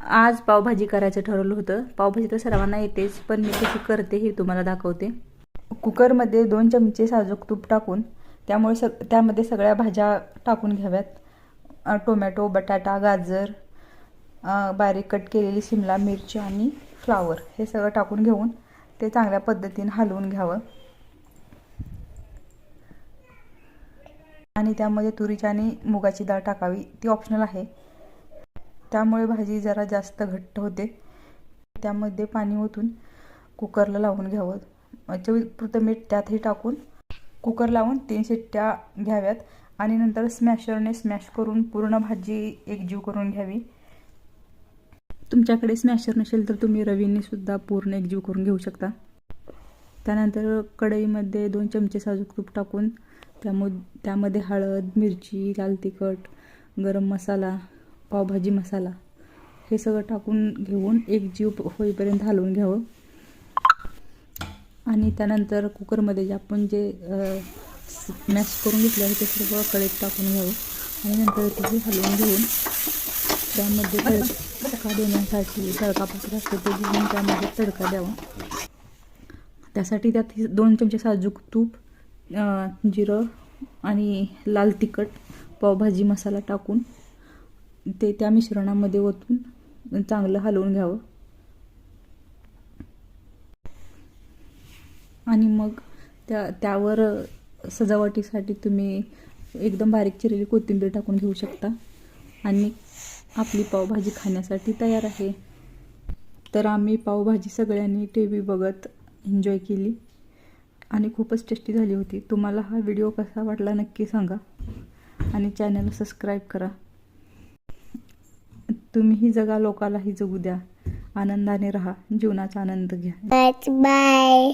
आज पावभाजी करायचं ठरवलं होतं. पावभाजी तर सर्वांना येतेच, पण मी कशी करते हे तुम्हाला दाखवते. कुकरमध्ये 2 चमचे साजूक तूप टाकून त्यामध्ये सगळ्या भाज्या टाकून घ्याव्यात. टोमॅटो, बटाटा, गाजर, बारीक कट केलेली शिमला मिरची आणि फ्लावर हे सगळं टाकून घेऊन ते चांगल्या पद्धतीने हलवून घ्यावं. आणि त्यामध्ये तुरीची आणि मुगाची डाळ टाकावी. ती ऑप्शनल आहे. त्यामुळे भाजी जरा जास्त घट्ट होते. त्यामध्ये पाणी ओतून कुकरला लावून घ्यावं. चवीपुरतं मीठ त्यातही टाकून कुकर लावून 3 शिट्ट्या घ्याव्यात आणि नंतर स्मॅशरने स्मॅश करून पूर्ण भाजी एकजीव करून घ्यावी. तुमच्याकडे स्मॅशर नसेल तर तुम्ही रवीने सुद्धा पूर्ण एकजीव करून घेऊ शकता. त्यानंतर कढईमध्ये 2 चमचे साजूक तूप टाकून त्यामध्ये हळद, मिरची, लाल तिखट, गरम मसाला, पावभाजी मसाला हे सगळं टाकून घेऊन एकजीव होईपर्यंत हलवून घ्यावं. आणि त्यानंतर कुकरमध्ये जे आपण मॅश करून घेतलं आहे ते सर्व कढईत टाकून घ्यावं आणि नंतर ते हलवून घेऊन त्यामध्ये तडका देण्यासाठी तडकापात्र असतो ते घेऊन त्यामध्ये तडका द्यावा. त्यासाठी त्यात 2 चमचे साजूक तूप, जिरं आणि लाल तिखट, पावभाजी मसाला टाकून ते त्या मिश्रणामध्ये ओतून चांगलं हलवून घ्यावं. आणि मग त्यावर सजावटीसाठी तुम्ही एकदम बारीक चिरलेली कोथिंबीर टाकून घेऊ शकता आणि आपली पावभाजी खाण्यासाठी तयार आहे. तर आम्ही पावभाजी सगळ्यांनी टीव्ही बघत एन्जॉय केली आणि खूपच टेस्टी झाली होती. तुम्हाला हा व्हिडिओ कसा वाटला नक्की सांगा आणि चॅनल सबस्क्राईब करा. तुम्हीही जगा, लोकालाही जगू द्या. आनंदाने राहा, जीवनाचा आनंद घ्या. बाय.